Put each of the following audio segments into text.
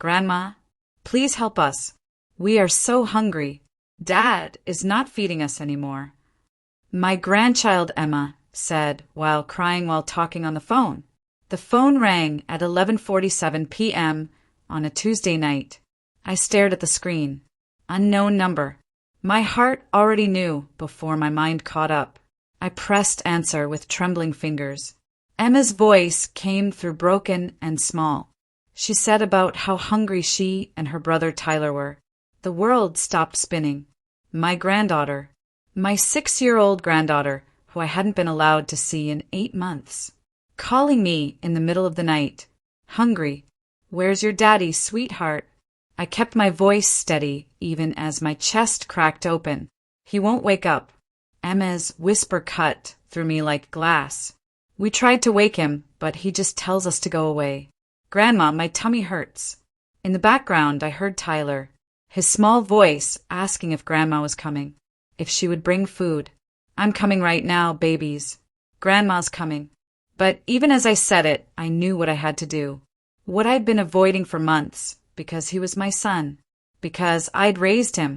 "Grandma, please help us. We are so hungry. Dad is not feeding us anymore." "My grandchild Emma," said, while crying while talking on the phone. The phone rang at 11:47 p.m. on a Tuesday night. I stared at the screen. Unknown number. My heart already knew before my mind caught up. I pressed answer with trembling fingers. Emma's voice came through broken and small. She said about how hungry she and her brother Tyler were. The world stopped spinning. My granddaughter. My 6-year-old granddaughter, who I hadn't been allowed to see in 8 months. Calling me in the middle of the night. Hungry. "Where's your daddy, sweetheart?" I kept my voice steady even as my chest cracked open. "He won't wake up." Emma's whisper cut through me like glass. "We tried to wake him, but he just tells us to go away." "Grandma, my tummy hurts." In the background, I heard Tyler, his small voice asking if Grandma was coming, if she would bring food. "I'm coming right now, babies. Grandma's coming." But even as I said it, I knew what I had to do. What I'd been avoiding for months, because he was my son, because I'd raised him,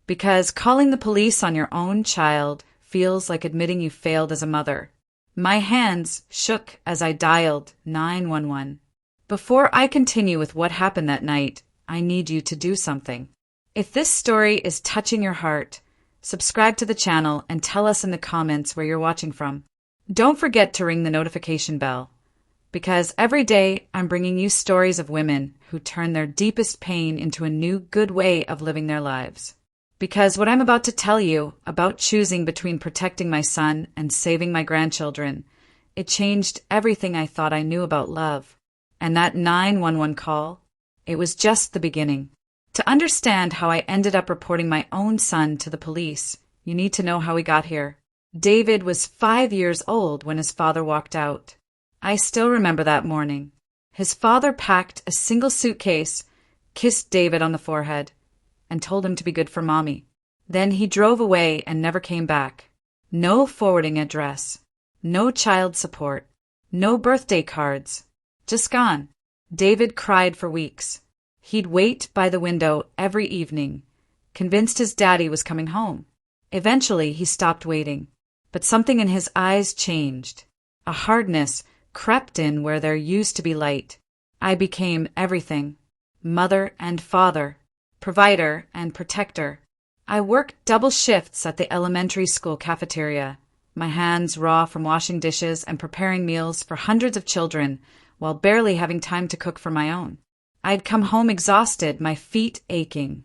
because calling the police on your own child feels like admitting you failed as a mother. My hands shook as I dialed 911. Before I continue with what happened that night, I need you to do something. If this story is touching your heart, subscribe to the channel and tell us in the comments where you're watching from. Don't forget to ring the notification bell, because every day I'm bringing you stories of women who turn their deepest pain into a new good way of living their lives. Because what I'm about to tell you about choosing between protecting my son and saving my grandchildren, it changed everything I thought I knew about love. And that 911 call, it was just the beginning. To understand how I ended up reporting my own son to the police, you need to know how we got here. David was 5 years old when his father walked out. I still remember that morning. His father packed a single suitcase, kissed David on the forehead, and told him to be good for Mommy. Then he drove away and never came back. No forwarding address, no child support, no birthday cards. Just gone. David cried for weeks. He'd wait by the window every evening, convinced his daddy was coming home. Eventually, he stopped waiting, but something in his eyes changed. A hardness crept in where there used to be light. I became everything. Mother and father, provider and protector. I worked double shifts at the elementary school cafeteria, my hands raw from washing dishes and preparing meals for hundreds of children while barely having time to cook for my own. I'd come home exhausted, my feet aching,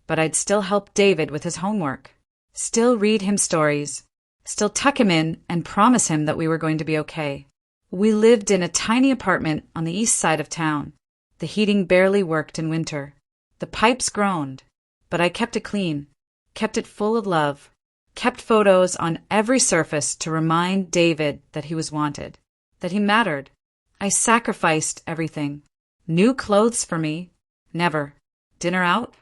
but I'd still help David with his homework, still read him stories, still tuck him in and promise him that we were going to be okay. We lived in a tiny apartment on the east side of town. The heating barely worked in winter. The pipes groaned, but I kept it clean, kept it full of love, kept photos on every surface to remind David that he was wanted, that he mattered. I sacrificed everything. New clothes for me? Never. Dinner out?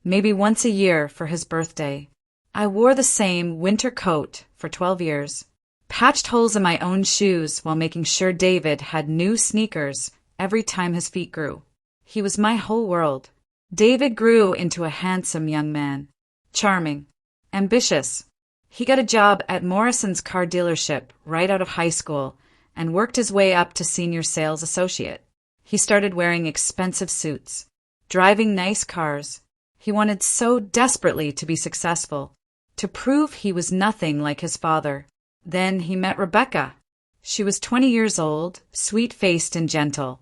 Maybe once a year for his birthday. I wore the same winter coat for 12 years, patched holes in my own shoes while making sure David had new sneakers every time his feet grew. He was my whole world. David grew into a handsome young man, charming, ambitious. He got a job at Morrison's car dealership right out of high school and worked his way up to senior sales associate. He started wearing expensive suits, driving nice cars. He wanted so desperately to be successful, to prove he was nothing like his father. Then he met Rebecca. She was 20 years old, sweet-faced and gentle,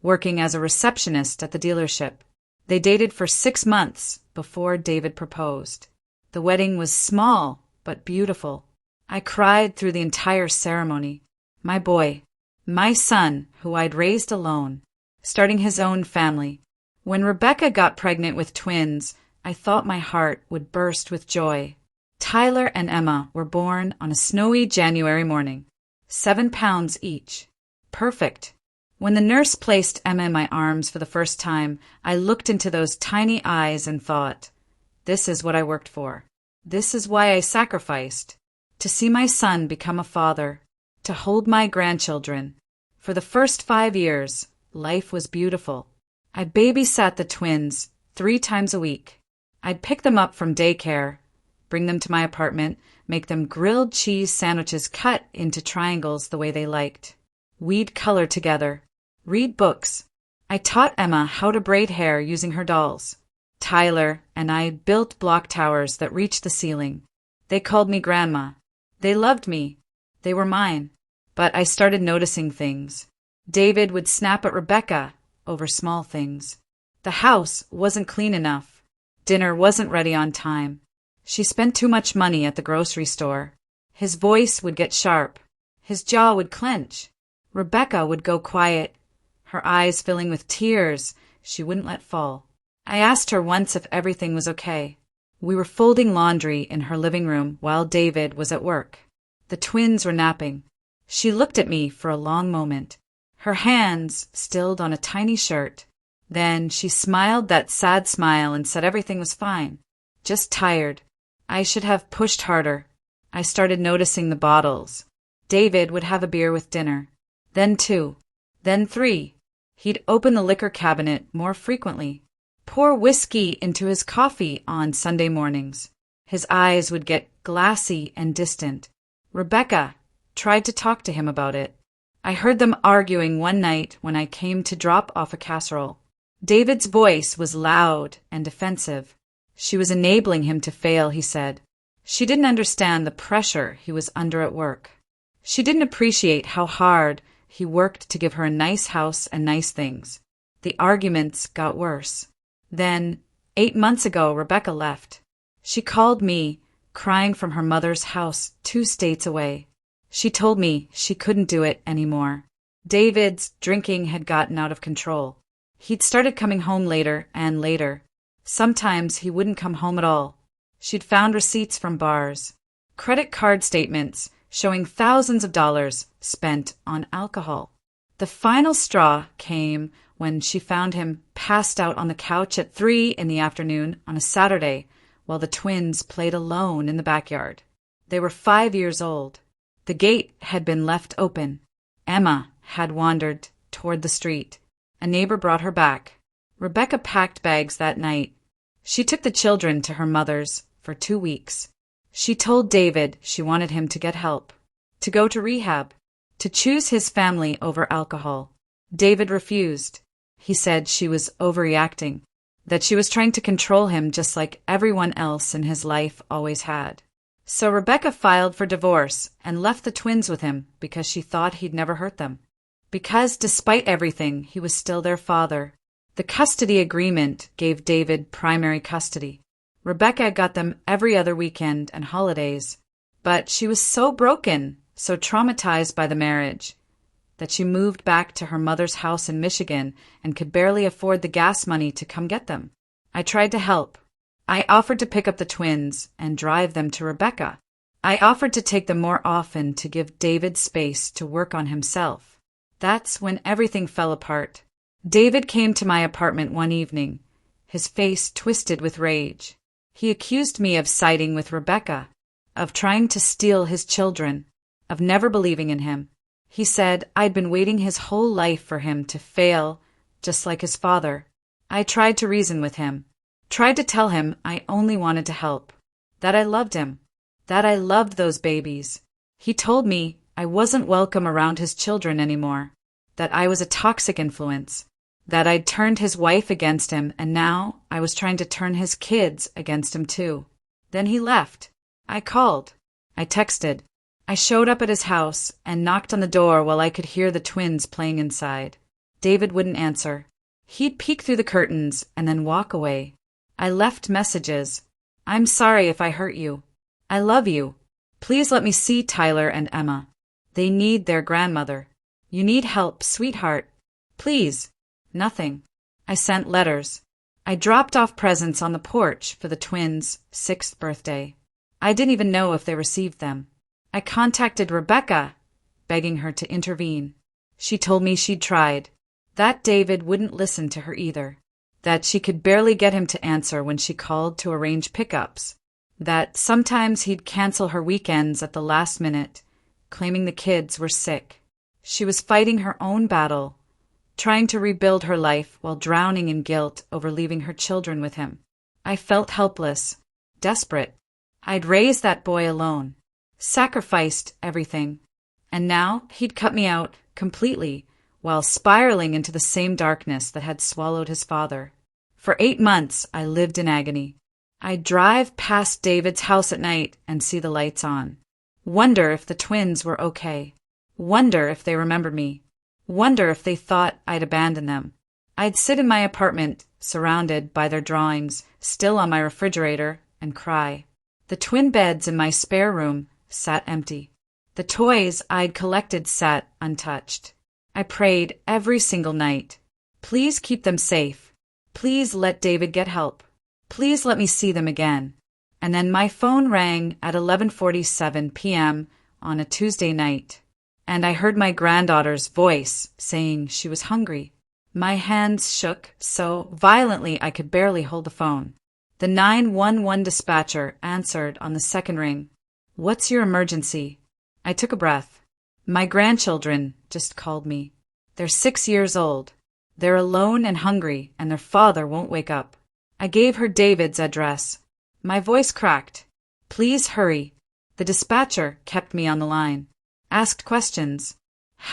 working as a receptionist at the dealership. They dated for 6 months before David proposed. The wedding was small but beautiful. I cried through the entire ceremony. My boy, my son, who I'd raised alone, starting his own family. When Rebecca got pregnant with twins, I thought my heart would burst with joy. Tyler and Emma were born on a snowy January morning, 7 pounds each. Perfect. When the nurse placed Emma in my arms for the first time, I looked into those tiny eyes and thought, this is what I worked for. This is why I sacrificed. To see my son become a father, to hold my grandchildren. For the first 5 years, life was beautiful. I babysat the twins 3 times a week. I'd pick them up from daycare, bring them to my apartment, make them grilled cheese sandwiches cut into triangles the way they liked. We'd color together, read books. I taught Emma how to braid hair using her dolls. Tyler and I built block towers that reached the ceiling. They called me Grandma. They loved me. They were mine. But I started noticing things. David would snap at Rebecca over small things. The house wasn't clean enough. Dinner wasn't ready on time. She spent too much money at the grocery store. His voice would get sharp. His jaw would clench. Rebecca would go quiet, her eyes filling with tears she wouldn't let fall. I asked her once if everything was okay. We were folding laundry in her living room while David was at work. The twins were napping. She looked at me for a long moment, her hands stilled on a tiny shirt. Then she smiled that sad smile and said everything was fine. Just tired. I should have pushed harder. I started noticing the bottles. David would have a beer with dinner. Then 2. Then 3. He'd open the liquor cabinet more frequently. Pour whiskey into his coffee on Sunday mornings. His eyes would get glassy and distant. Rebecca tried to talk to him about it. I heard them arguing one night when I came to drop off a casserole. David's voice was loud and defensive. She was enabling him to fail, he said. She didn't understand the pressure he was under at work. She didn't appreciate how hard he worked to give her a nice house and nice things. The arguments got worse. Then, 8 months ago, Rebecca left. She called me, crying from her mother's house 2 states away. She told me she couldn't do it anymore. David's drinking had gotten out of control. He'd started coming home later and later. Sometimes he wouldn't come home at all. She'd found receipts from bars, credit card statements showing thousands of dollars spent on alcohol. The final straw came when she found him passed out on the couch at 3 in the afternoon on a Saturday while the twins played alone in the backyard. They were 5 years old. The gate had been left open. Emma had wandered toward the street. A neighbor brought her back. Rebecca packed bags that night. She took the children to her mother's for 2 weeks. She told David she wanted him to get help, to go to rehab, to choose his family over alcohol. David refused. He said she was overreacting, that she was trying to control him just like everyone else in his life always had. So Rebecca filed for divorce and left the twins with him because she thought he'd never hurt them. Because despite everything, he was still their father. The custody agreement gave David primary custody. Rebecca got them every other weekend and holidays. But she was so broken, so traumatized by the marriage, that she moved back to her mother's house in Michigan and could barely afford the gas money to come get them. I tried to help. I offered to pick up the twins and drive them to Rebecca. I offered to take them more often to give David space to work on himself. That's when everything fell apart. David came to my apartment one evening, his face twisted with rage. He accused me of siding with Rebecca, of trying to steal his children, of never believing in him. He said I'd been waiting his whole life for him to fail, just like his father. I tried to reason with him, tried to tell him I only wanted to help, that I loved him, that I loved those babies. He told me I wasn't welcome around his children anymore, that I was a toxic influence, that I'd turned his wife against him and now I was trying to turn his kids against him too. Then he left. I called. I texted. I showed up at his house and knocked on the door while I could hear the twins playing inside. David wouldn't answer. He'd peek through the curtains and then walk away. I left messages. I'm sorry if I hurt you. I love you. Please let me see Tyler and Emma. They need their grandmother. You need help, sweetheart. Please. Nothing. I sent letters. I dropped off presents on the porch for the twins' 6th birthday. I didn't even know if they received them. I contacted Rebecca, begging her to intervene. She told me she'd tried, that David wouldn't listen to her either, that she could barely get him to answer when she called to arrange pickups, that sometimes he'd cancel her weekends at the last minute, claiming the kids were sick. She was fighting her own battle, trying to rebuild her life while drowning in guilt over leaving her children with him. I felt helpless, desperate. I'd raised that boy alone, sacrificed everything, and now he'd cut me out completely while spiraling into the same darkness that had swallowed his father. For 8 months, I lived in agony. I'd drive past David's house at night and see the lights on. Wonder if the twins were okay. Wonder if they remembered me. Wonder if they thought I'd abandoned them. I'd sit in my apartment, surrounded by their drawings, still on my refrigerator, and cry. The twin beds in my spare room sat empty. The toys I'd collected sat untouched. I prayed every single night. Please keep them safe. Please let David get help. Please let me see them again. And then my phone rang at 11:47 p.m. on a Tuesday night, and I heard my granddaughter's voice saying she was hungry. My hands shook so violently I could barely hold the phone. The 911 dispatcher answered on the second ring. "What's your emergency?" I took a breath. My grandchildren just called me. They're 6 years old. They're alone and hungry, and their father won't wake up. I gave her David's address. My voice cracked. "Please hurry." The dispatcher kept me on the line. Asked questions.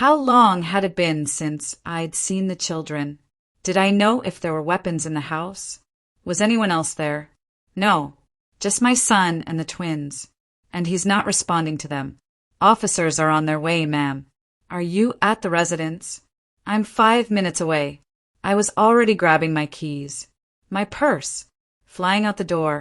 How long had it been since I'd seen the children? Did I know if there were weapons in the house? Was anyone else there? No, just my son and the twins. And he's not responding to them. "Officers are on their way, ma'am." "Are you at the residence?" "I'm 5 minutes away." I was already grabbing my keys. My purse. Flying out the door.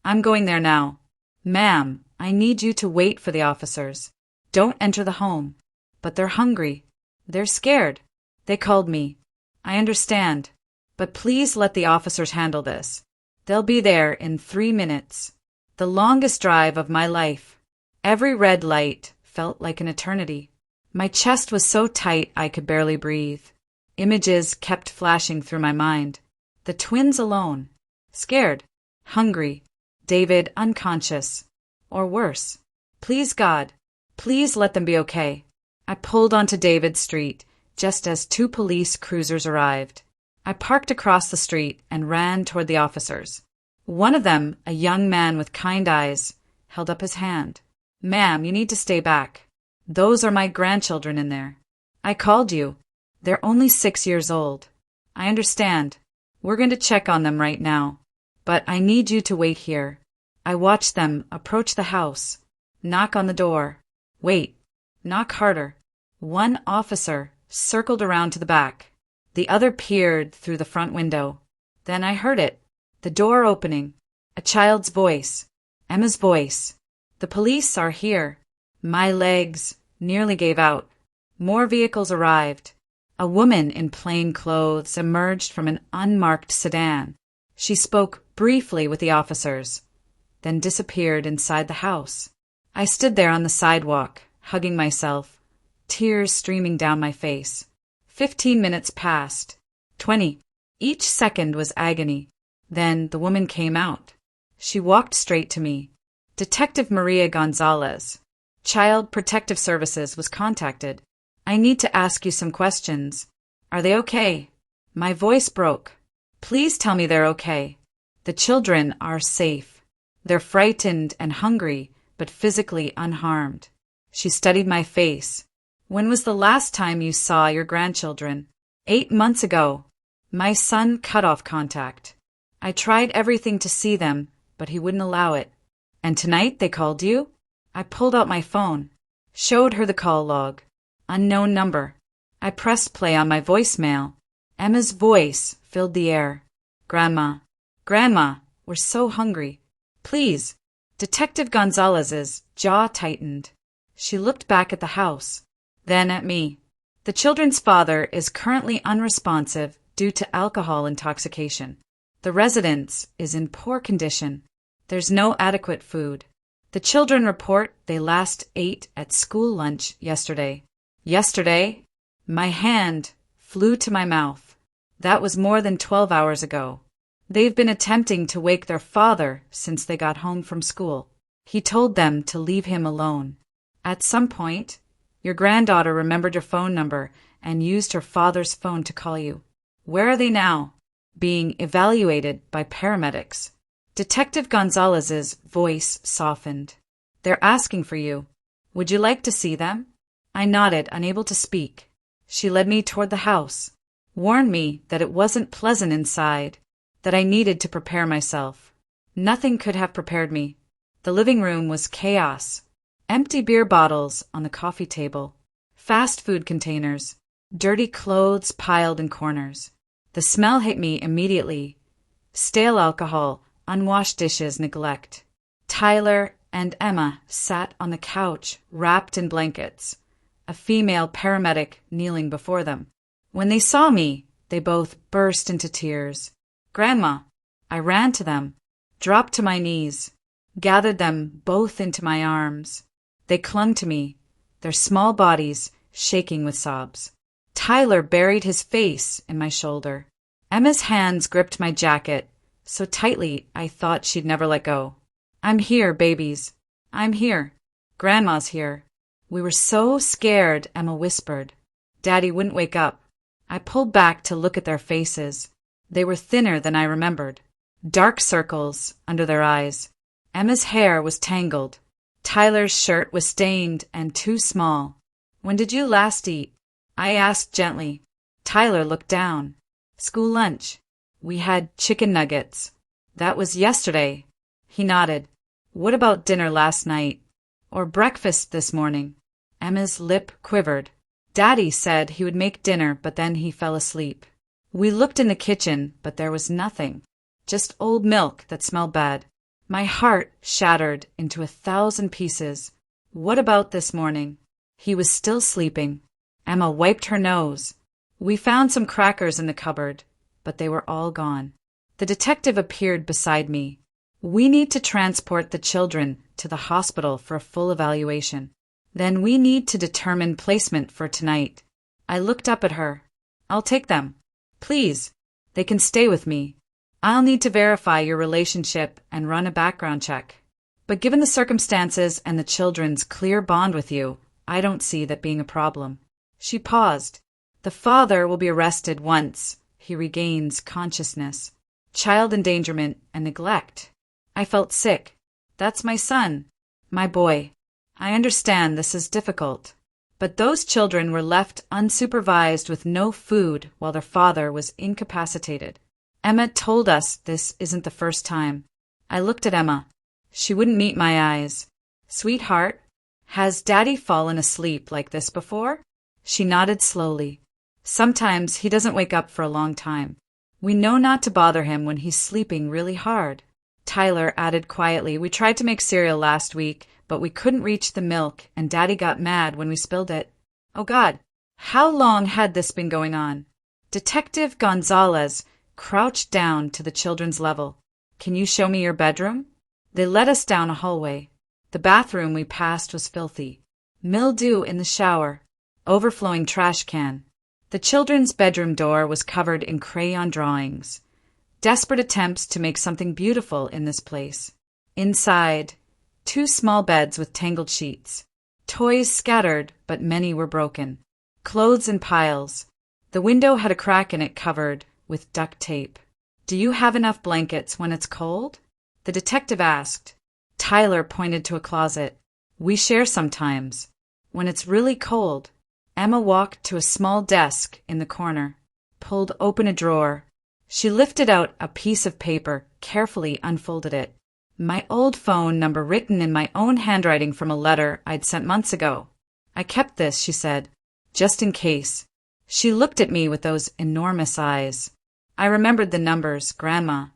"I'm going there now." "Ma'am, I need you to wait for the officers. Don't enter the home." "But they're hungry. They're scared. They called me." "I understand. But please let the officers handle this. They'll be there in 3 minutes." The longest drive of my life. Every red light felt like an eternity. My chest was so tight I could barely breathe. Images kept flashing through my mind. The twins alone. Scared. Hungry. David unconscious. Or worse. Please, God. Please let them be okay. I pulled onto David Street just as 2 police cruisers arrived. I parked across the street and ran toward the officers. One of them, a young man with kind eyes, held up his hand. "Ma'am, you need to stay back. Those are my grandchildren in there. I called you. They're only 6 years old. I understand. We're going to check on them right now. But I need you to wait here." I watched them approach the house, knock on the door. Wait. Knock harder. One officer circled around to the back. The other peered through the front window. Then I heard it. The door opening. A child's voice. Emma's voice. "The police are here." My legs nearly gave out. More vehicles arrived. A woman in plain clothes emerged from an unmarked sedan. She spoke briefly with the officers, then disappeared inside the house. I stood there on the sidewalk, hugging myself, tears streaming down my face. 15 minutes passed. 20. Each second was agony. Then the woman came out. She walked straight to me. "Detective Maria Gonzalez. Child Protective Services was contacted. I need to ask you some questions. Are they okay?" My voice broke. "Please tell me they're okay. The children are safe. They're frightened and hungry, but physically unharmed." She studied my face. "When was the last time you saw your grandchildren?" 8 months ago. My son cut off contact. I tried everything to see them, but he wouldn't allow it. "And tonight they called you?" I pulled out my phone, showed her the call log. Unknown number. I pressed play on my voicemail. Emma's voice filled the air. "Grandma, Grandma, we're so hungry. Please." Detective Gonzalez's jaw tightened. She looked back at the house, then at me. "The children's father is currently unresponsive due to alcohol intoxication. The residence is in poor condition. There's no adequate food. The children report they last ate at school lunch yesterday." Yesterday? My hand flew to my mouth. That was more than 12 hours ago. They've been attempting to wake their father since they got home from school. He told them to leave him alone. At some point, your granddaughter remembered your phone number and used her father's phone to call you. Where are they now? Being evaluated by paramedics. Detective Gonzalez's voice softened. They're asking for you. Would you like to see them? I nodded, unable to speak. She led me toward the house, warned me that it wasn't pleasant inside, that I needed to prepare myself. Nothing could have prepared me. The living room was chaos. Empty beer bottles on the coffee table, fast food containers, dirty clothes piled in corners. The smell hit me immediately. Stale alcohol, unwashed dishes, neglect. Tyler and Emma sat on the couch, wrapped in blankets, a female paramedic kneeling before them. When they saw me, they both burst into tears. Grandma! I ran to them, dropped to my knees, gathered them both into my arms. They clung to me, their small bodies shaking with sobs. Tyler buried his face in my shoulder. Emma's hands gripped my jacket so tightly I thought she'd never let go. I'm here, babies. I'm here. Grandma's here. We were so scared, Emma whispered. Daddy wouldn't wake up. I pulled back to look at their faces. They were thinner than I remembered. Dark circles under their eyes. Emma's hair was tangled. Tyler's shirt was stained and too small. When did you last eat? I asked gently. Tyler looked down. School lunch. We had chicken nuggets. That was yesterday. He nodded. What about dinner last night? Or breakfast this morning? Emma's lip quivered. Daddy said he would make dinner, but then he fell asleep. We looked in the kitchen, but there was nothing. Just old milk that smelled bad. My heart shattered into 1,000 pieces. What about this morning? He was still sleeping. Emma wiped her nose. We found some crackers in the cupboard, but they were all gone. The detective appeared beside me. We need to transport the children to the hospital for a full evaluation. Then we need to determine placement for tonight. I looked up at her. I'll take them. Please. They can stay with me. I'll need to verify your relationship and run a background check. But given the circumstances and the children's clear bond with you, I don't see that being a problem. She paused. The father will be arrested once he regains consciousness. Child endangerment and neglect. I felt sick. That's my son. My boy. I understand this is difficult. But those children were left unsupervised with no food while their father was incapacitated. Emma told us this isn't the first time. I looked at Emma. She wouldn't meet my eyes. Sweetheart, has Daddy fallen asleep like this before? She nodded slowly. Sometimes he doesn't wake up for a long time. We know not to bother him when he's sleeping really hard. Tyler added quietly, we tried to make cereal last week, but we couldn't reach the milk, and Daddy got mad when we spilled it. Oh God, how long had this been going on? Detective Gonzalez crouched down to the children's level. Can you show me your bedroom? They led us down a hallway. The bathroom we passed was filthy. Mildew in the shower. Overflowing trash can. The children's bedroom door was covered in crayon drawings. Desperate attempts to make something beautiful in this place. Inside, 2 small beds with tangled sheets. Toys scattered, but many were broken. Clothes in piles. The window had a crack in it covered with duct tape. Do you have enough blankets when it's cold? The detective asked. Tyler pointed to a closet. We share sometimes. When it's really cold. Emma walked to a small desk in the corner, pulled open a drawer. She lifted out a piece of paper, carefully unfolded it. My old phone number written in my own handwriting from a letter I'd sent months ago. I kept this, she said, just in case. She looked at me with those enormous eyes. I remembered the numbers, Grandma.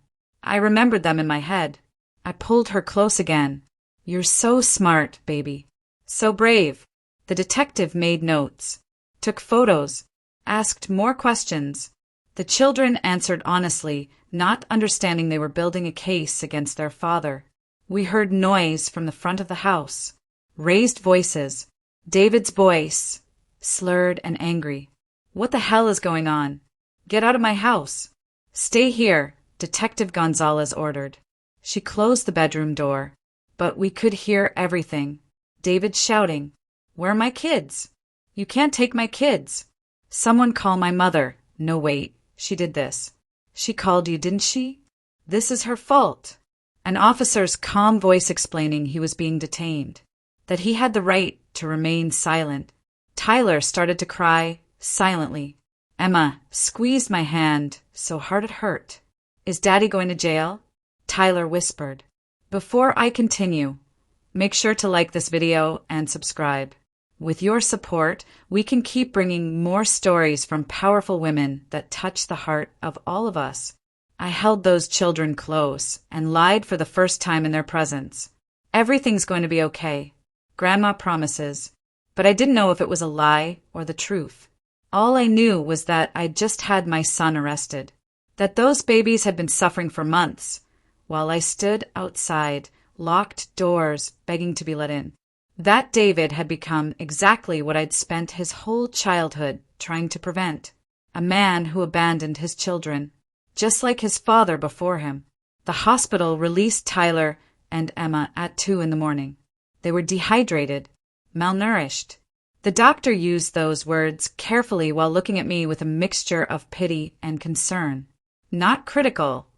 I remembered them in my head. I pulled her close again. You're so smart, baby. So brave. The detective made notes, took photos, asked more questions. The children answered honestly, not understanding they were building a case against their father. We heard noise from the front of the house. Raised voices. David's voice, slurred and angry. What the hell is going on? Get out of my house. Stay here, Detective Gonzalez ordered. She closed the bedroom door, but we could hear everything. David shouting, Where are my kids? You can't take my kids. Someone call my mother. No, wait, she did this. She called you, didn't she? This is her fault. An officer's calm voice explaining he was being detained, that he had the right to remain silent. Tyler started to cry, silently. Emma squeezed my hand so hard it hurt. Is Daddy going to jail? Tyler whispered. Before I continue, make sure to like this video and subscribe. With your support, we can keep bringing more stories from powerful women that touch the heart of all of us. I held those children close and lied for the first time in their presence. Everything's going to be okay. Grandma promises. But I didn't know if it was a lie or the truth. All I knew was that I'd just had my son arrested, that those babies had been suffering for months, while I stood outside, locked doors, begging to be let in. That David had become exactly what I'd spent his whole childhood trying to prevent, a man who abandoned his children, just like his father before him. The hospital released Tyler and Emma at 2 a.m. They were dehydrated, malnourished. The doctor used those words carefully while looking at me with a mixture of pity and concern. Not critical,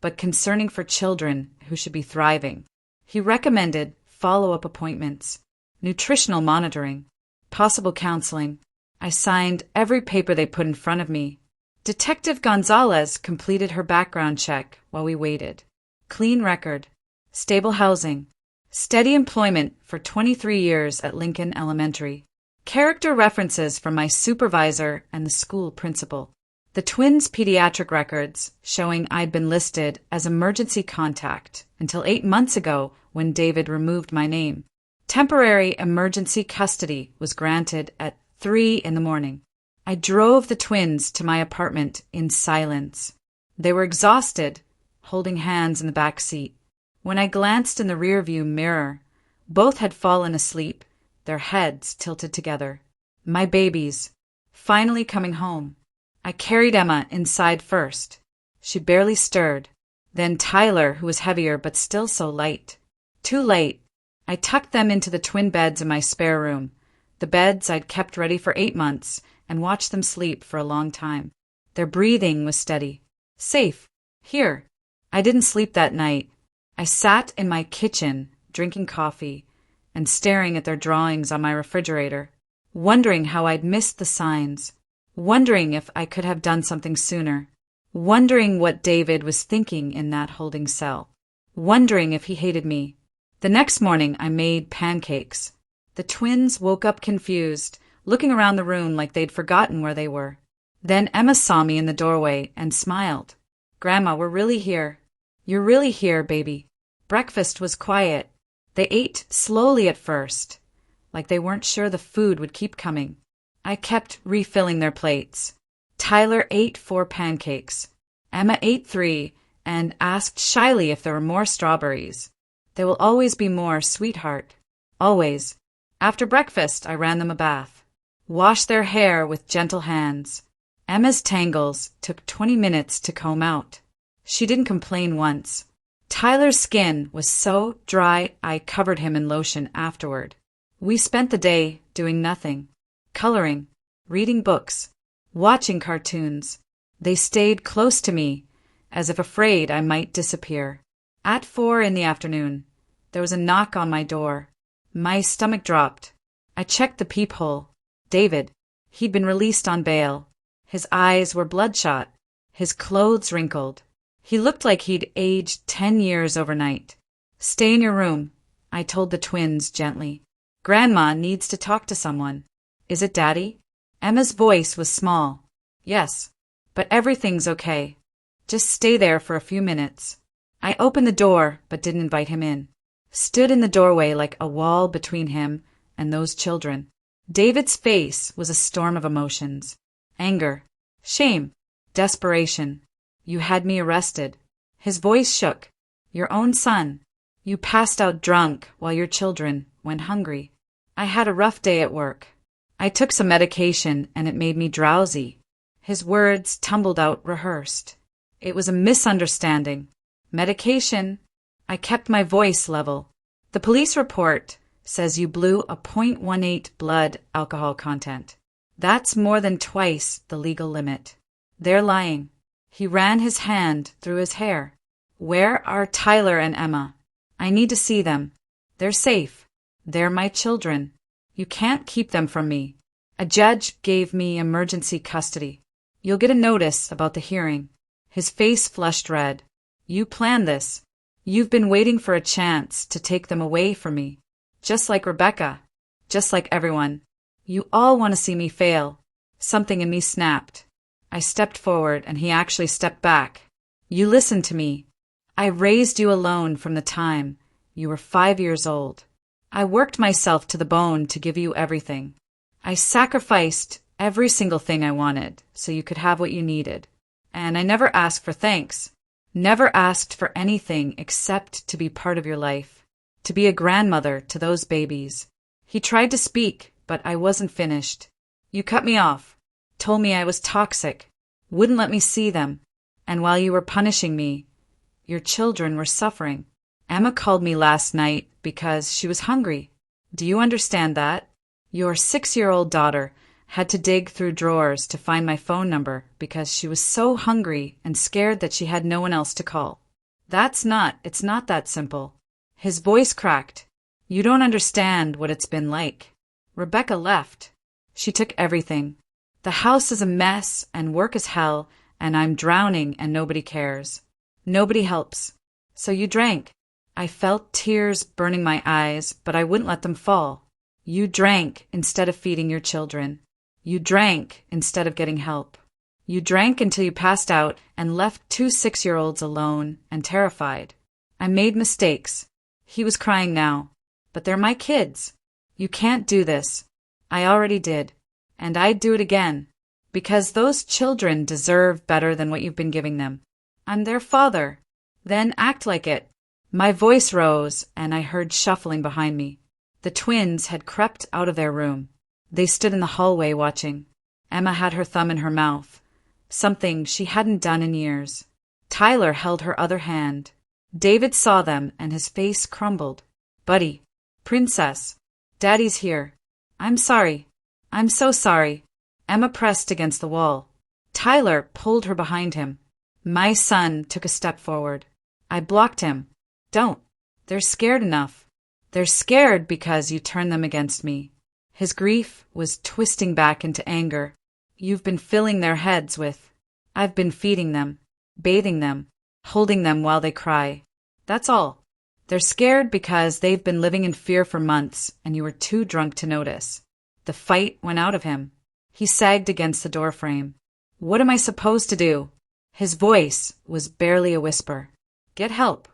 but concerning for children who should be thriving. He recommended follow-up appointments, nutritional monitoring, possible counseling. I signed every paper they put in front of me. Detective Gonzalez completed her background check while we waited. Clean record, stable housing, steady employment for 23 years at Lincoln Elementary. Character references from my supervisor and the school principal. The twins' pediatric records showing I'd been listed as emergency contact until 8 months ago when David removed my name. Temporary emergency custody was granted at 3 a.m. I drove the twins to my apartment in silence. They were exhausted, holding hands in the back seat. When I glanced in the rearview mirror, both had fallen asleep, their heads tilted together. My babies, finally coming home. I carried Emma inside first. She barely stirred. Then Tyler, who was heavier but still so light. Too late. I tucked them into the twin beds in my spare room, the beds I'd kept ready for 8 months, and watched them sleep for a long time. Their breathing was steady. Safe. Here. I didn't sleep that night. I sat in my kitchen, drinking coffee, and staring at their drawings on my refrigerator, wondering how I'd missed the signs, wondering if I could have done something sooner, wondering what David was thinking in that holding cell, wondering if he hated me. The next morning I made pancakes. The twins woke up confused, looking around the room like they'd forgotten where they were. Then Emma saw me in the doorway and smiled. Grandma, we're really here. You're really here, baby. Breakfast was quiet. They ate slowly at first, like they weren't sure the food would keep coming. I kept refilling their plates. Tyler ate 4 pancakes. Emma ate 3 and asked shyly if there were more strawberries. There will always be more, sweetheart. Always. After breakfast, I ran them a bath. Washed their hair with gentle hands. Emma's tangles took 20 minutes to comb out. She didn't complain once. Tyler's skin was so dry I covered him in lotion afterward. We spent the day doing nothing. Coloring, reading books, watching cartoons. They stayed close to me, as if afraid I might disappear. At 4 p.m, there was a knock on my door. My stomach dropped. I checked the peephole. David. He'd been released on bail. His eyes were bloodshot, his clothes wrinkled. He looked like he'd aged 10 years overnight. Stay in your room, I told the twins gently. Grandma needs to talk to someone. Is it Daddy? Emma's voice was small. Yes, but everything's okay. Just stay there for a few minutes. I opened the door but didn't invite him in. Stood in the doorway like a wall between him and those children. David's face was a storm of emotions. Anger, shame, desperation. You had me arrested. His voice shook. Your own son. You passed out drunk while your children went hungry. I had a rough day at work. I took some medication and it made me drowsy. His words tumbled out rehearsed. It was a misunderstanding. Medication. I kept my voice level. The police report says you blew a .18 blood alcohol content. That's more than twice the legal limit. They're lying. He ran his hand through his hair. Where are Tyler and Emma? I need to see them. They're safe. They're my children. You can't keep them from me. A judge gave me emergency custody. You'll get a notice about the hearing. His face flushed red. You planned this. You've been waiting for a chance to take them away from me. Just like Rebecca. Just like everyone. You all want to see me fail. Something in me snapped. I stepped forward and he actually stepped back. You listened to me. I raised you alone from the time you were 5 years old. I worked myself to the bone to give you everything. I sacrificed every single thing I wanted so you could have what you needed. And I never asked for thanks. Never asked for anything except to be part of your life. To be a grandmother to those babies. He tried to speak, but I wasn't finished. You cut me off. Told me I was toxic. Wouldn't let me see them. And while you were punishing me, your children were suffering. Emma called me last night because she was hungry. Do you understand that? Your 6-year-old daughter had to dig through drawers to find my phone number because she was so hungry and scared that she had no one else to call. It's not that simple. His voice cracked. You don't understand what it's been like. Rebecca left. She took everything. The house is a mess and work is hell and I'm drowning and nobody cares. Nobody helps. So you drank. I felt tears burning my eyes, but I wouldn't let them fall. You drank instead of feeding your children. You drank instead of getting help. You drank until you passed out and left 2 6-year-olds alone and terrified. I made mistakes. He was crying now. But they're my kids. You can't do this. I already did. And I'd do it again. Because those children deserve better than what you've been giving them. I'm their father. Then act like it. My voice rose and I heard shuffling behind me. The twins had crept out of their room. They stood in the hallway watching. Emma had her thumb in her mouth, something she hadn't done in years. Tyler held her other hand. David saw them and his face crumbled. Buddy. Princess. Daddy's here. I'm sorry. I'm so sorry. Emma pressed against the wall. Tyler pulled her behind him. My son took a step forward. I blocked him. Don't. They're scared enough. They're scared because you turned them against me. His grief was twisting back into anger. You've been filling their heads with. I've been feeding them, bathing them, holding them while they cry. That's all. They're scared because they've been living in fear for months and you were too drunk to notice. The fight went out of him. He sagged against the doorframe. What am I supposed to do? His voice was barely a whisper. Get help.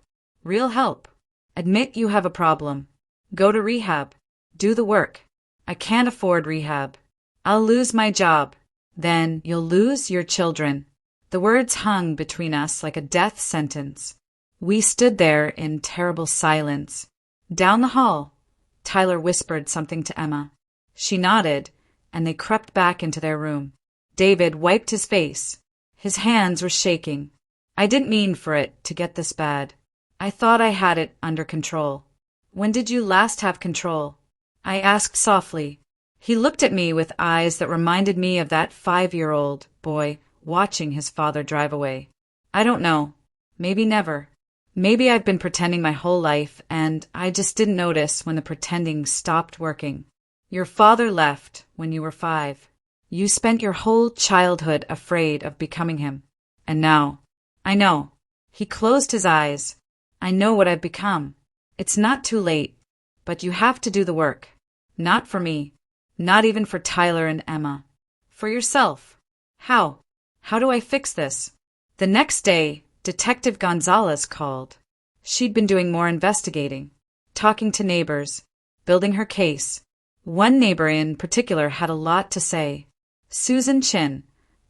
Real help. Admit you have a problem. Go to rehab. Do the work. I can't afford rehab. I'll lose my job. Then you'll lose your children. The words hung between us like a death sentence. We stood there in terrible silence. Down the hall, Tyler whispered something to Emma. She nodded, and they crept back into their room. David wiped his face. His hands were shaking. I didn't mean for it to get this bad. I thought I had it under control. When did you last have control? I asked softly. He looked at me with eyes that reminded me of that 5-year-old boy watching his father drive away. I don't know. Maybe never. Maybe I've been pretending my whole life, and I just didn't notice when the pretending stopped working. Your father left when you were 5. You spent your whole childhood afraid of becoming him. And now, I know. He closed his eyes. I know what I've become. It's not too late, but you have to do the work. Not for me. Not even for Tyler and Emma. For yourself. How? How do I fix this? The next day, Detective Gonzalez called. She'd been doing more investigating, talking to neighbors, building her case. One neighbor in particular had a lot to say. Susan Chin,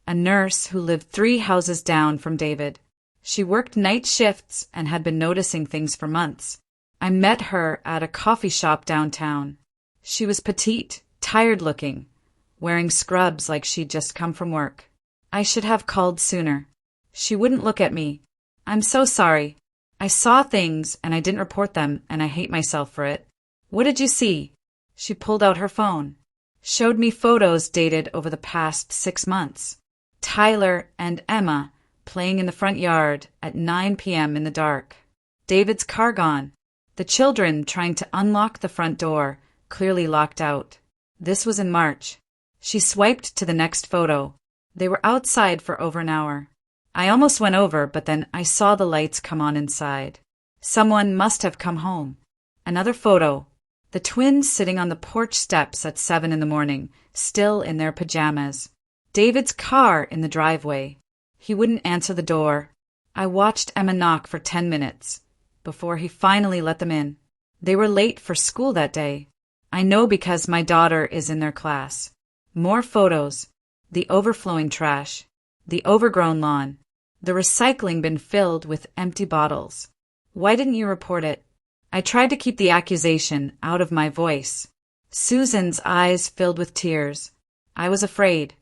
a nurse who lived 3 houses down from David. She worked night shifts and had been noticing things for months. I met her at a coffee shop downtown. She was petite, tired-looking, wearing scrubs like she'd just come from work. I should have called sooner. She wouldn't look at me. I'm so sorry. I saw things and I didn't report them and I hate myself for it. What did you see? She pulled out her phone. showed me photos dated over the past 6 months. Tyler and Emma playing in the front yard at 9 p.m. in the dark. David's car gone. The children trying to unlock the front door, clearly locked out. This was in March. She swiped to the next photo. They were outside for over an hour. I almost went over, but then I saw the lights come on inside. Someone must have come home. Another photo. The twins sitting on the porch steps at 7 in the morning, still in their pajamas. David's car in the driveway. He wouldn't answer the door. I watched Emma knock for 10 minutes before he finally let them in. They were late for school that day. I know because my daughter is in their class. More photos. The overflowing trash. The overgrown lawn. The recycling bin filled with empty bottles. Why didn't you report it? I tried to keep the accusation out of my voice. Susan's eyes filled with tears. I was afraid.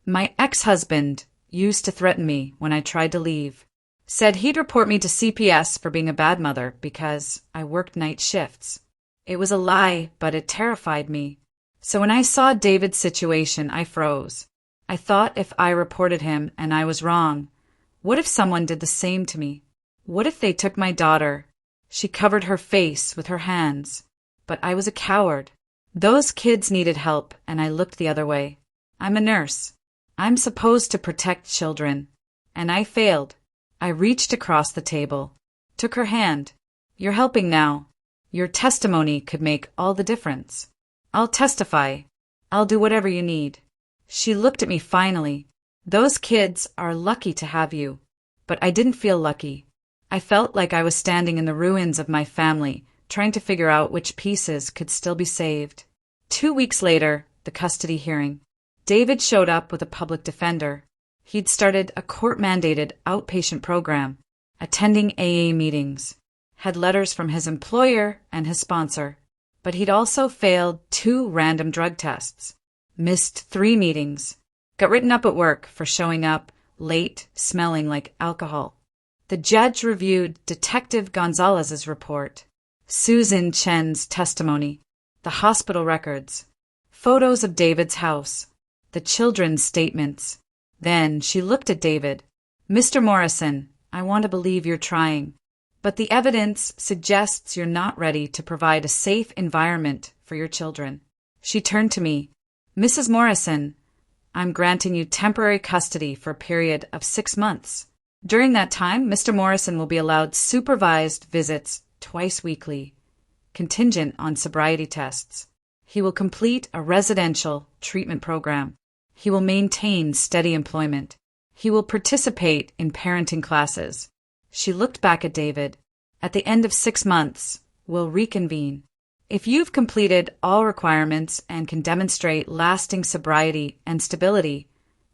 My ex-husband used to threaten me when I tried to leave. Said he'd report me to CPS for being a bad mother because I worked night shifts. It was a lie, but it terrified me. So when I saw David's situation, I froze. I thought if I reported him and I was wrong, what if someone did the same to me? What if they took my daughter? She covered her face with her hands. But I was a coward. Those kids needed help, and I looked the other way. I'm a nurse. I'm supposed to protect children. And I failed. I reached across the table, took her hand. You're helping now. Your testimony could make all the difference. I'll testify. I'll do whatever you need. She looked at me finally. Those kids are lucky to have you. But I didn't feel lucky. I felt like I was standing in the ruins of my family, trying to figure out which pieces could still be saved. 2 weeks later, the custody hearing. David showed up with a public defender. He'd started a court-mandated outpatient program, attending AA meetings, had letters from his employer and his sponsor, but he'd also failed 2 random drug tests, missed 3 meetings, got written up at work for showing up late, smelling like alcohol. The judge reviewed Detective Gonzalez's report, Susan Chen's testimony, the hospital records, photos of David's house, the children's statements. Then she looked at David. Mr. Morrison, I want to believe you're trying, but the evidence suggests you're not ready to provide a safe environment for your children. She turned to me. Mrs. Morrison, I'm granting you temporary custody for a period of 6 months. During that time, Mr. Morrison will be allowed supervised visits twice weekly, contingent on sobriety tests. He will complete a residential treatment program. He will maintain steady employment. He will participate in parenting classes. She looked back at David. At the end of 6 months, we'll reconvene. If you've completed all requirements and can demonstrate lasting sobriety and stability,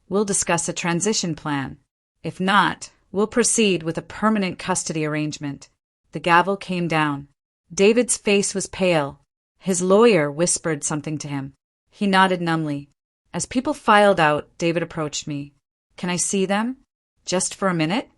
we'll discuss a transition plan. If not, we'll proceed with a permanent custody arrangement. The gavel came down. David's face was pale. His lawyer whispered something to him. He nodded numbly. As people filed out, David approached me. Can I see them? Just for a minute?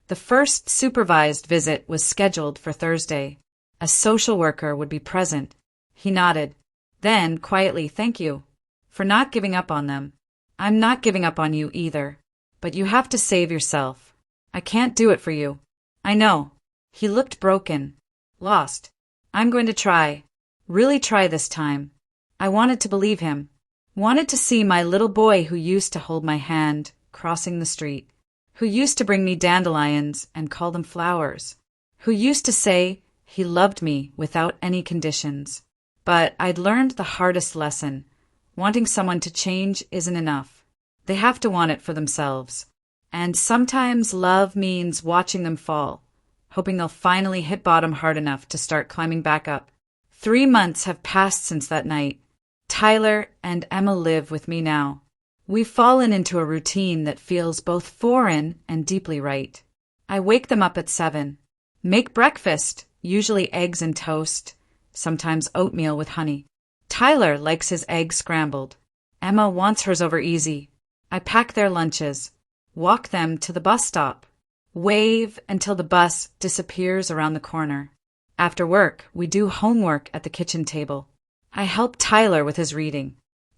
The first supervised visit was scheduled for Thursday. A social worker would be present. He nodded. Then, quietly, thank you for not giving up on them. I'm not giving up on you either. But you have to save yourself. I can't do it for you. I know. He looked broken. Lost. I'm going to try. Really try this time. I wanted to believe him. Wanted to see my little boy who used to hold my hand crossing the street, who used to bring me dandelions and call them flowers, who used to say he loved me without any conditions. But I'd learned the hardest lesson. Wanting someone to change isn't enough. They have to want it for themselves. And sometimes love means watching them fall, hoping they'll finally hit bottom hard enough to start climbing back up. 3 months have passed since that night. Tyler and Emma live with me now. We've fallen into a routine that feels both foreign and deeply right. I wake them up at 7. Make breakfast, usually eggs and toast, sometimes oatmeal with honey. Tyler likes his eggs scrambled. Emma wants hers over easy. I pack their lunches, walk them to the bus stop, wave until the bus disappears around the corner. After work, we do homework at the kitchen table. I help Tyler with his reading.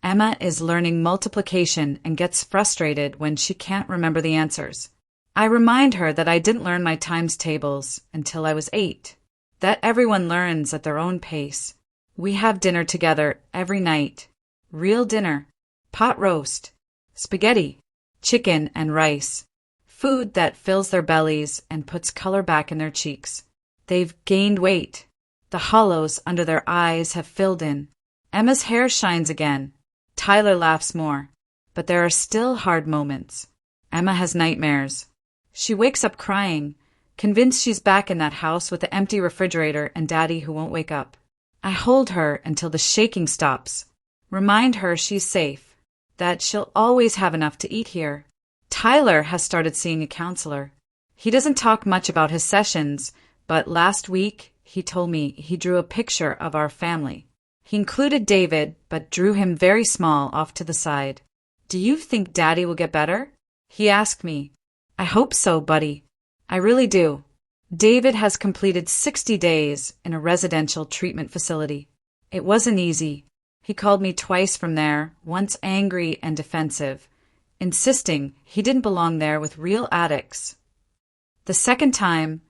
Emma is learning multiplication and gets frustrated when she can't remember the answers. I remind her that I didn't learn my times tables until I was 8, that everyone learns at their own pace. We have dinner together every night. Real dinner, pot roast, spaghetti, chicken and rice. Food that fills their bellies and puts color back in their cheeks. They've gained weight. The hollows under their eyes have filled in. Emma's hair shines again. Tyler laughs more. But there are still hard moments. Emma has nightmares. She wakes up crying, convinced she's back in that house with the empty refrigerator and Daddy who won't wake up. I hold her until the shaking stops. Remind her she's safe, that she'll always have enough to eat here. Tyler has started seeing a counselor. He doesn't talk much about his sessions, but last week he told me he drew a picture of our family. He included David, but drew him very small off to the side. Do you think Daddy will get better? He asked me. I hope so, buddy. I really do. David has completed 60 days in a residential treatment facility. It wasn't easy. He called me twice from there, once angry and defensive, insisting he didn't belong there with real addicts. The second time,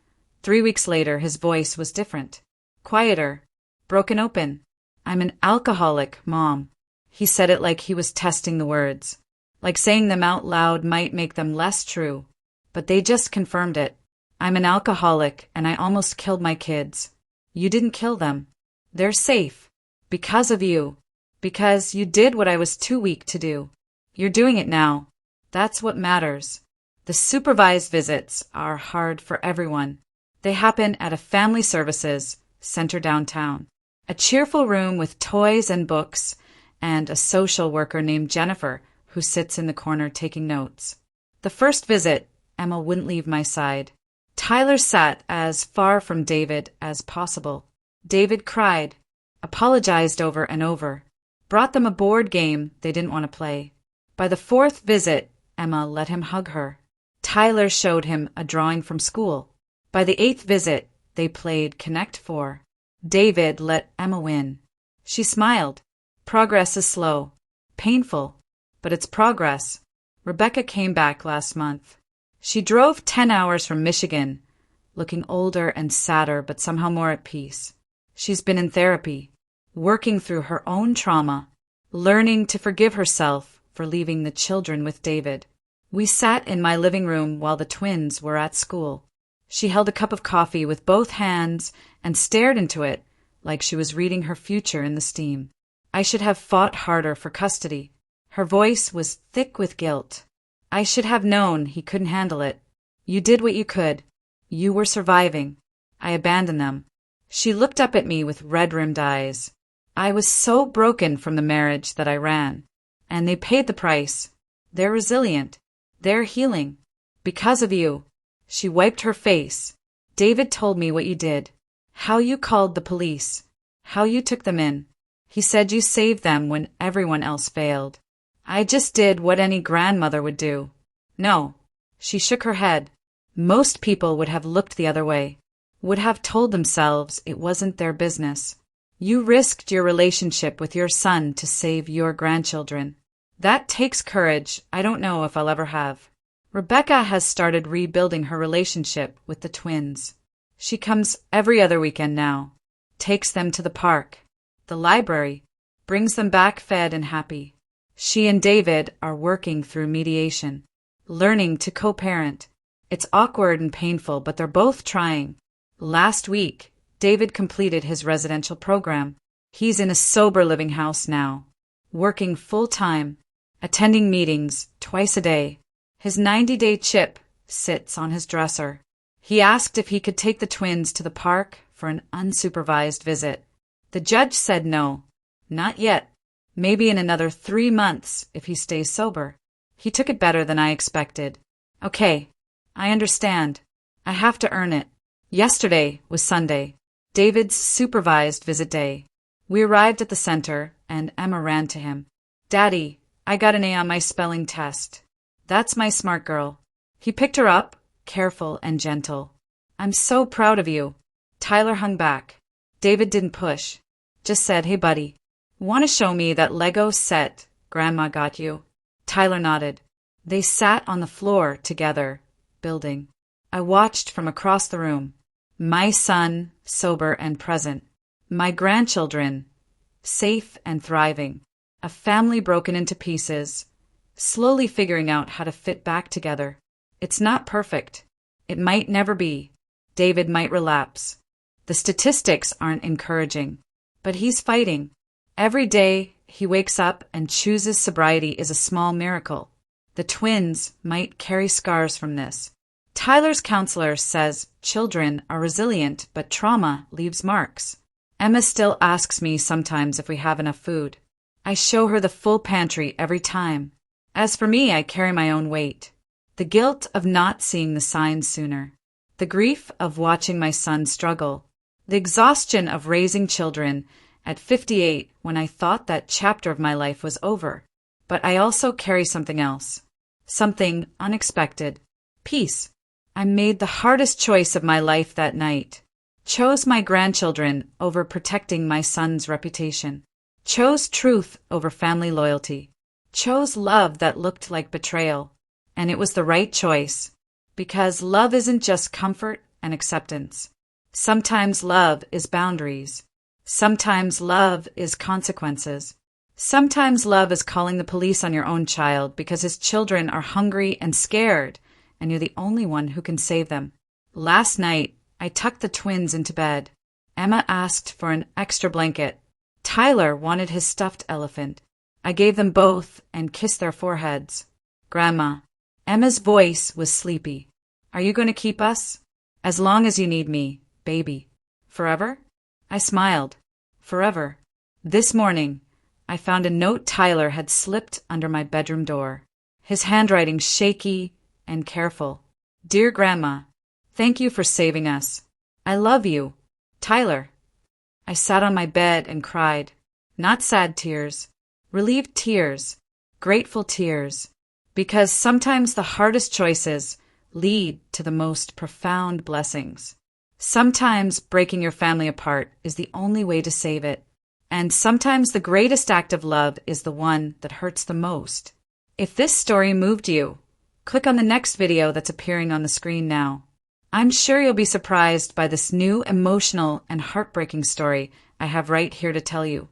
3 weeks later, his voice was different. Quieter. Broken open. I'm an alcoholic, Mom. He said it like he was testing the words. Like saying them out loud might make them less true. But they just confirmed it. I'm an alcoholic and I almost killed my kids. You didn't kill them. They're safe. Because of you. Because you did what I was too weak to do. You're doing it now. That's what matters. The supervised visits are hard for everyone. They happen at a family services center downtown. A cheerful room with toys and books, and a social worker named Jennifer who sits in the corner taking notes. The first visit, Emma wouldn't leave my side. Tyler sat as far from David as possible. David cried, apologized over and over, brought them a board game they didn't want to play. By the fourth visit, Emma let him hug her. Tyler showed him a drawing from school. By the 8th visit, they played Connect 4. David let Emma win. She smiled. Progress is slow, painful, but it's progress. Rebecca came back last month. She drove 10 hours from Michigan, looking older and sadder but somehow more at peace. She's been in therapy, working through her own trauma, learning to forgive herself for leaving the children with David. We sat in my living room while the twins were at school. She held a cup of coffee with both hands and stared into it like she was reading her future in the steam. I should have fought harder for custody. Her voice was thick with guilt. I should have known he couldn't handle it. You did what you could. You were surviving. I abandoned them. She looked up at me with red-rimmed eyes. I was so broken from the marriage that I ran. And they paid the price. They're resilient. They're healing. Because of you. She wiped her face. David told me what you did. How you called the police. How you took them in. He said you saved them when everyone else failed. I just did what any grandmother would do. No. She shook her head. Most people would have looked the other way. Would have told themselves it wasn't their business. You risked your relationship with your son to save your grandchildren. That takes courage I don't know if I'll ever have. Rebecca has started rebuilding her relationship with the twins. She comes every other weekend now. Takes them to the park, the library, brings them back fed and happy. She and David are working through mediation, learning to co-parent. It's awkward and painful, but they're both trying. Last week, David completed his residential program. He's in a sober living house now, working full-time, attending meetings twice a day. His 90-day chip sits on his dresser. He asked if he could take the twins to the park for an unsupervised visit. The judge said no, not yet. Maybe in another 3 months if he stays sober. He took it better than I expected. Okay, I understand. I have to earn it. Yesterday was Sunday, David's supervised visit day. We arrived at the center, and Emma ran to him. Daddy, I got an A on my spelling test. That's my smart girl. He picked her up, careful and gentle. I'm so proud of you. Tyler hung back. David didn't push. Just said, hey buddy. Want to show me that Lego set Grandma got you? Tyler nodded. They sat on the floor together, building. I watched from across the room. My son, sober and present. My grandchildren, safe and thriving. A family broken into pieces, slowly figuring out how to fit back together. It's not perfect. It might never be. David might relapse. The statistics aren't encouraging. But he's fighting. Every day he wakes up and chooses sobriety is a small miracle. The twins might carry scars from this. Tyler's counselor says children are resilient, but trauma leaves marks. Emma still asks me sometimes if we have enough food. I show her the full pantry every time. As for me, I carry my own weight. The guilt of not seeing the signs sooner. The grief of watching my son struggle. The exhaustion of raising children at 58 when I thought that chapter of my life was over. But I also carry something else. Something unexpected. Peace. I made the hardest choice of my life that night. Chose my grandchildren over protecting my son's reputation. Chose truth over family loyalty. Chose love that looked like betrayal. And it was the right choice. Because love isn't just comfort and acceptance. Sometimes love is boundaries. Sometimes love is consequences. Sometimes love is calling the police on your own child because his children are hungry and scared, and you're the only one who can save them. Last night, I tucked the twins into bed. Emma asked for an extra blanket. Tyler wanted his stuffed elephant. I gave them both and kissed their foreheads. Grandma. Emma's voice was sleepy. Are you going to keep us? As long as you need me, baby. Forever? I smiled. Forever. This morning, I found a note Tyler had slipped under my bedroom door. His handwriting shaky and careful. Dear Grandma, thank you for saving us. I love you. Tyler. I sat on my bed and cried. Not sad tears. Relieved tears. Grateful tears. Because sometimes the hardest choices lead to the most profound blessings. Sometimes breaking your family apart is the only way to save it. And sometimes the greatest act of love is the one that hurts the most. If this story moved you, click on the next video that's appearing on the screen now. I'm sure you'll be surprised by this new emotional and heartbreaking story I have right here to tell you.